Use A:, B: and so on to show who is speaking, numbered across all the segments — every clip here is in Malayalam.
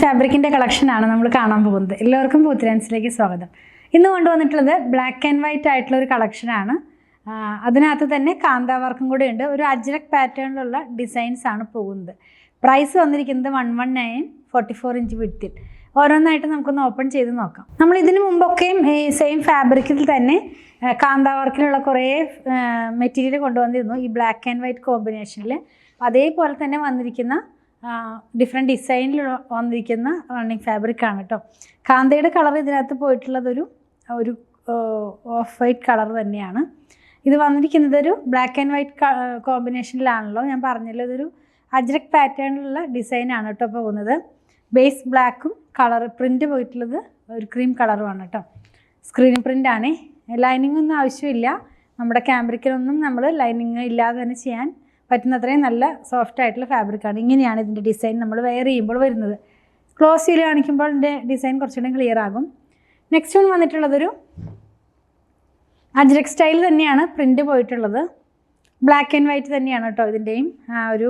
A: ഫാബ്രിക്കിൻ്റെ കളക്ഷനാണ് നമ്മൾ കാണാൻ പോകുന്നത്. എല്ലാവർക്കും പൂത്തിരാൻസിലേക്ക് സ്വാഗതം. ഇന്ന് കൊണ്ടുവന്നിട്ടുള്ളത് ബ്ലാക്ക് ആൻഡ് വൈറ്റ് ആയിട്ടുള്ള ഒരു കളക്ഷനാണ്. അതിനകത്ത് തന്നെ കാന്ത വർക്കും കൂടെ ഉണ്ട്. ഒരു അജ്രക് പാറ്റേണിലുള്ള ഡിസൈൻസ് ആണ് പോകുന്നത്. പ്രൈസ് വന്നിരിക്കുന്നത് 119 44 ഇഞ്ച് വിഡ്ത്തിൽ. ഓരോന്നായിട്ട് നമുക്കൊന്ന് ഓപ്പൺ ചെയ്ത് നോക്കാം. നമ്മൾ ഇതിന് മുമ്പൊക്കെയും ഈ സെയിം ഫാബ്രിക്കിൽ തന്നെ കാന്ത വർക്കിലുള്ള കുറേ മെറ്റീരിയൽ കൊണ്ടുവന്നിരുന്നു ഈ ബ്ലാക്ക് ആൻഡ് വൈറ്റ് കോമ്പിനേഷനിൽ. അതേപോലെ തന്നെ വന്നിരിക്കുന്ന ഡിഫറെൻറ്റ് ഡിസൈനിൽ വന്നിരിക്കുന്ന റണ്ണിങ് ഫാബ്രിക്കാണ് കേട്ടോ. കാന്തയുടെ കളർ ഇതിനകത്ത് പോയിട്ടുള്ളതൊരു ഓഫ് വൈറ്റ് കളർ തന്നെയാണ്. ഇത് വന്നിരിക്കുന്നത് ഒരു ബ്ലാക്ക് ആൻഡ് വൈറ്റ് കോമ്പിനേഷനിലാണല്ലോ. ഞാൻ പറഞ്ഞല്ലോ ഇതൊരു അജ്രക് പാറ്റേണിലുള്ള ഡിസൈനാണ് കേട്ടോ പോകുന്നത്. ബേസ് ബ്ലാക്കും കളർ പ്രിൻ്റ് പോയിട്ടുള്ളത് ഒരു ക്രീം കളറുമാണ് കേട്ടോ. സ്ക്രീൻ പ്രിൻ്റാണ്. ലൈനിങ് ഒന്നും ആവശ്യമില്ല. നമ്മുടെ ക്യാമ്പ്രിക്കിലൊന്നും നമ്മൾ ലൈനിങ് ഇല്ലാതെ തന്നെ ചെയ്യാൻ പറ്റുന്നത്രയും നല്ല സോഫ്റ്റ് ആയിട്ടുള്ള ഫാബ്രിക്കാണ്. ഇങ്ങനെയാണ് ഇതിൻ്റെ ഡിസൈൻ നമ്മൾ വെയർ ചെയ്യുമ്പോൾ വരുന്നത്. ക്ലോസ് ചെയ്ത് കാണിക്കുമ്പോൾ ഇതിൻ്റെ ഡിസൈൻ കുറച്ചുകൂടി ക്ലിയർ ആകും. നെക്സ്റ്റ് വൺ വന്നിട്ടുള്ളതൊരു അജ്രക് സ്റ്റൈൽ തന്നെയാണ് പ്രിൻ്റ് പോയിട്ടുള്ളത്. ബ്ലാക്ക് ആൻഡ് വൈറ്റ് തന്നെയാണ് കേട്ടോ ഇതിൻ്റെയും ഒരു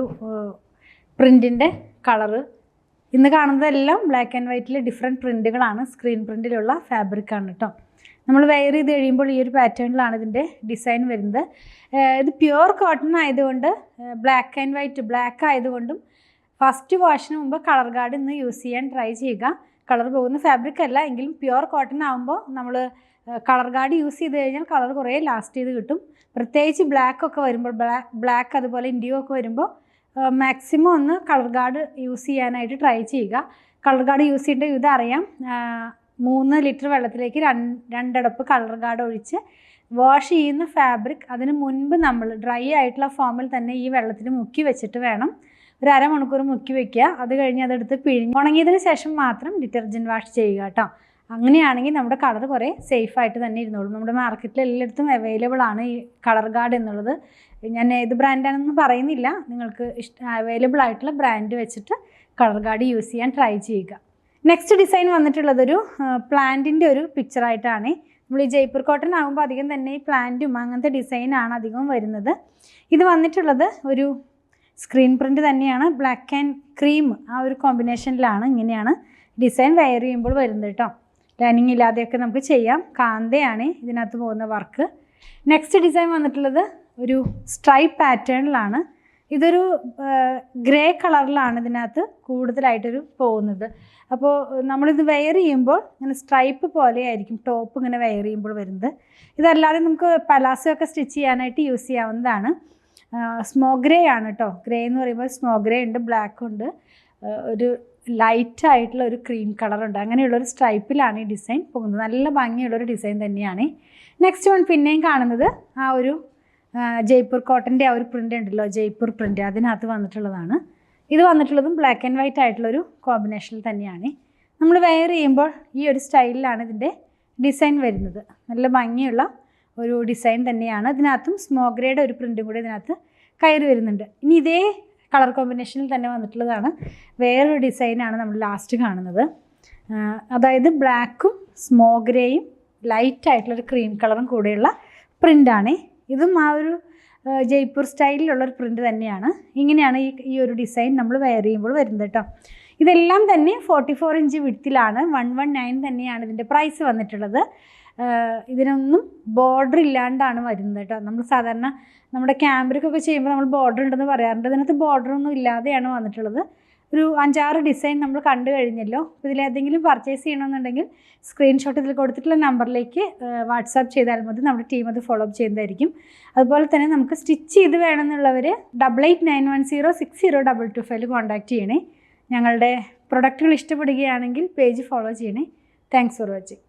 A: പ്രിൻറ്റിൻ്റെ കളറ്. ഇന്ന് കാണുന്നതെല്ലാം ബ്ലാക്ക് ആൻഡ് വൈറ്റിൽ ഡിഫറെൻറ്റ് പ്രിൻറ്റുകളാണ്. സ്ക്രീൻ പ്രിൻറ്റിലുള്ള ഫാബ്രിക്കാണ് കേട്ടോ. നമ്മൾ വെയർ ചെയ്ത് കഴിയുമ്പോൾ ഈ ഒരു പാറ്റേണിലാണ് ഇതിൻ്റെ ഡിസൈൻ വരുന്നത്. ഇത് പ്യുവർ കോട്ടൺ ആയതുകൊണ്ട് ബ്ലാക്ക് ആൻഡ് വൈറ്റ് ബ്ലാക്ക് ആയതുകൊണ്ടും ഫസ്റ്റ് വാഷിന് മുമ്പ് കളർ ഗാർഡ് ഇന്ന് യൂസ് ചെയ്യാൻ ട്രൈ ചെയ്യുക. കളർ പോകുന്ന ഫാബ്രിക് അല്ല എങ്കിലും പ്യുവർ കോട്ടൺ ആകുമ്പോൾ നമ്മൾ കളർ ഗാർഡ് യൂസ് ചെയ്ത് കഴിഞ്ഞാൽ കളർ കുറേ ലാസ്റ്റ് ചെയ്ത് കിട്ടും. പ്രത്യേകിച്ച് ബ്ലാക്ക് ഒക്കെ വരുമ്പോൾ ബ്ലാക്ക് അതുപോലെ ഇൻഡിയോ ഒക്കെ വരുമ്പോൾ മാക്സിമം ഒന്ന് കളർ ഗാർഡ് യൂസ് ചെയ്യാനായിട്ട് ട്രൈ ചെയ്യുക. കളർ ഗാർഡ് യൂസ് ചെയ്തിട്ട് ഇതറിയാം. 3 ലിറ്റർ വെള്ളത്തിലേക്ക് 2 അടപ്പ് കളർ ഗാർഡ് ഒഴിച്ച് വാഷ് ചെയ്യുന്ന ഫാബ്രിക് അതിന് മുൻപ് നമ്മൾ ഡ്രൈ ആയിട്ടുള്ള ഫോമിൽ തന്നെ ഈ വെള്ളത്തിൽ മുക്കി വെച്ചിട്ട് വേണം ഒരു അരമണിക്കൂർ മുക്കി വെക്കുക. അത് കഴിഞ്ഞ് അതെടുത്ത് പിഴിഞ്ഞ് ഉണങ്ങിയതിന് ശേഷം മാത്രം ഡിറ്റർജൻറ്റ് വാഷ് ചെയ്യുക കേട്ടോ. അങ്ങനെയാണെങ്കിൽ നമ്മുടെ കളർ കുറേ സേഫായിട്ട് തന്നെ ഇരുന്നോളും. നമ്മുടെ മാർക്കറ്റിൽ എല്ലായിടത്തും അവൈലബിൾ ആണ് ഈ കളർ ഗാർഡ് എന്നുള്ളത്. ഞാൻ ഏത് ബ്രാൻഡാണെന്ന് പറയുന്നില്ല. നിങ്ങൾക്ക് അവൈലബിൾ ആയിട്ടുള്ള ബ്രാൻഡ് വെച്ചിട്ട് കളർ ഗാർഡ് യൂസ് ചെയ്യാൻ ട്രൈ ചെയ്യുക. നെക്സ്റ്റ് ഡിസൈൻ വന്നിട്ടുള്ളതൊരു പ്ലാന്റിൻ്റെ ഒരു പിക്ചറായിട്ടാണ്. നമ്മൾ ഈ ജയ്പൂർ കോട്ടൺ ആകുമ്പോൾ അധികം തന്നെ ഈ പ്ലാന്റും അങ്ങനത്തെ ഡിസൈനാണ് അധികം വരുന്നത്. ഇത് വന്നിട്ടുള്ളത് ഒരു സ്ക്രീൻ പ്രിൻ്റ് തന്നെയാണ്. ബ്ലാക്ക് ആൻഡ് ക്രീം ആ ഒരു കോമ്പിനേഷനിലാണ് ഇങ്ങനെയാണ് ഡിസൈൻ വെയർ ചെയ്യുമ്പോൾ വരുന്നത് കേട്ടോ. ലൈനിങ് ഇല്ലാതെയൊക്കെ നമുക്ക് ചെയ്യാം. കാന്തയാണ് ഇതിനകത്ത് പോകുന്ന വർക്ക്. നെക്സ്റ്റ് ഡിസൈൻ വന്നിട്ടുള്ളത് ഒരു സ്ട്രൈപ്പ് പാറ്റേണിലാണ്. ഇതൊരു ഗ്രേ കളറിലാണ് ഇതിനകത്ത് കൂടുതലായിട്ടൊരു പോകുന്നത്. അപ്പോൾ നമ്മളിത് വെയർ ചെയ്യുമ്പോൾ ഇങ്ങനെ സ്ട്രൈപ്പ് പോലെ ആയിരിക്കും ടോപ്പ് ഇങ്ങനെ വെയർ ചെയ്യുമ്പോൾ വരുന്നത്. ഇതല്ലാതെ നമുക്ക് പലാസോ ഒക്കെ സ്റ്റിച്ച് ചെയ്യാനായിട്ട് യൂസ് ചെയ്യാവുന്നതാണ്. സ്മോ ഗ്രേ ആണ് കേട്ടോ. ഗ്രേ എന്ന് പറയുമ്പോൾ സ്മോ ഗ്രേ ഉണ്ട്, ബ്ലാക്ക് ഉണ്ട്, ഒരു ലൈറ്റ് ആയിട്ടുള്ള ഒരു ക്രീം കളറുണ്ട്. അങ്ങനെയുള്ളൊരു സ്ട്രൈപ്പിലാണ് ഈ ഡിസൈൻ പോകുന്നത്. നല്ല ഭംഗിയുള്ളൊരു ഡിസൈൻ തന്നെയാണ്. നെക്സ്റ്റ് വൺ പിന്നെയും കാണുന്നത് ആ ഒരു ജയ്പൂർ കോട്ടൻ്റെ ആ ഒരു പ്രിൻ്റ് ഉണ്ടല്ലോ, ജയ്പൂർ പ്രിൻ്റ്, അതിനകത്ത് വന്നിട്ടുള്ളതാണ്. ഇത് വന്നിട്ടുള്ളതും ബ്ലാക്ക് ആൻഡ് വൈറ്റ് ആയിട്ടുള്ളൊരു കോമ്പിനേഷനിൽ തന്നെയാണ്. നമ്മൾ വെയർ ചെയ്യുമ്പോൾ ഈ ഒരു സ്റ്റൈലിലാണ് ഇതിൻ്റെ ഡിസൈൻ വരുന്നത്. നല്ല ഭംഗിയുള്ള ഒരു ഡിസൈൻ തന്നെയാണ്. ഇതിനകത്തും സ്മോഗ്രയുടെ ഒരു പ്രിൻറ്റും കൂടി ഇതിനകത്ത് കയറി വരുന്നുണ്ട്. ഇനി ഇതേ കളർ കോമ്പിനേഷനിൽ തന്നെ വന്നിട്ടുള്ളതാണ് വേറൊരു ഡിസൈനാണ് നമ്മൾ ലാസ്റ്റ് കാണുന്നത്. അതായത് ബ്ലാക്കും സ്മോഗ്രേയും ലൈറ്റായിട്ടുള്ളൊരു ക്രീം കളറും കൂടെയുള്ള പ്രിൻ്റാണ്. ഇതും ആ ഒരു ജയ്പൂർ സ്റ്റൈലിലുള്ളൊരു പ്രിൻ്റ് തന്നെയാണ്. ഇങ്ങനെയാണ് ഈ ഒരു ഡിസൈൻ നമ്മൾ വെയർ ചെയ്യുമ്പോൾ വരുന്നത് കേട്ടോ. ഇതെല്ലാം തന്നെ 44 ഇഞ്ച് വിഡ്ത്തിലാണ്. 119 തന്നെയാണ് ഇതിൻ്റെ പ്രൈസ് വന്നിട്ടുള്ളത്. ഇതിനൊന്നും ബോർഡർ ഇല്ലാണ്ടാണ് വരുന്നത് കേട്ടോ. നമ്മൾ സാധാരണ നമ്മുടെ ക്യാമ്പ്രിക്കൊക്കെ ചെയ്യുമ്പോൾ നമ്മൾ ബോർഡർ ഉണ്ടെന്ന് പറയാറുണ്ട്. ഇതിനകത്ത് ബോർഡറൊന്നും ഇല്ലാതെയാണ് വന്നിട്ടുള്ളത്. ഒരു 5-6 ഡിസൈൻ നമ്മൾ കണ്ടു കഴിഞ്ഞല്ലോ. ഇതിലേതെങ്കിലും പർച്ചേസ് ചെയ്യണമെന്നുണ്ടെങ്കിൽ സ്ക്രീൻഷോട്ട് ഇതിൽ കൊടുത്തിട്ടുള്ള നമ്പറിലേക്ക് വാട്സാപ്പ് ചെയ്താൽ മതി. നമ്മുടെ ടീം അത് ഫോളോ അപ്പ് ചെയ്യുന്നതായിരിക്കും. അതുപോലെ തന്നെ നമുക്ക് സ്റ്റിച്ച് ചെയ്ത് വേണമെന്നുള്ളവർ 8891060225 കോൺടാക്റ്റ് ചെയ്യണേ. ഞങ്ങളുടെ പ്രൊഡക്റ്റുകൾ ഇഷ്ടപ്പെടുകയാണെങ്കിൽ പേജ് ഫോളോ ചെയ്യണേ. Thanks for watching.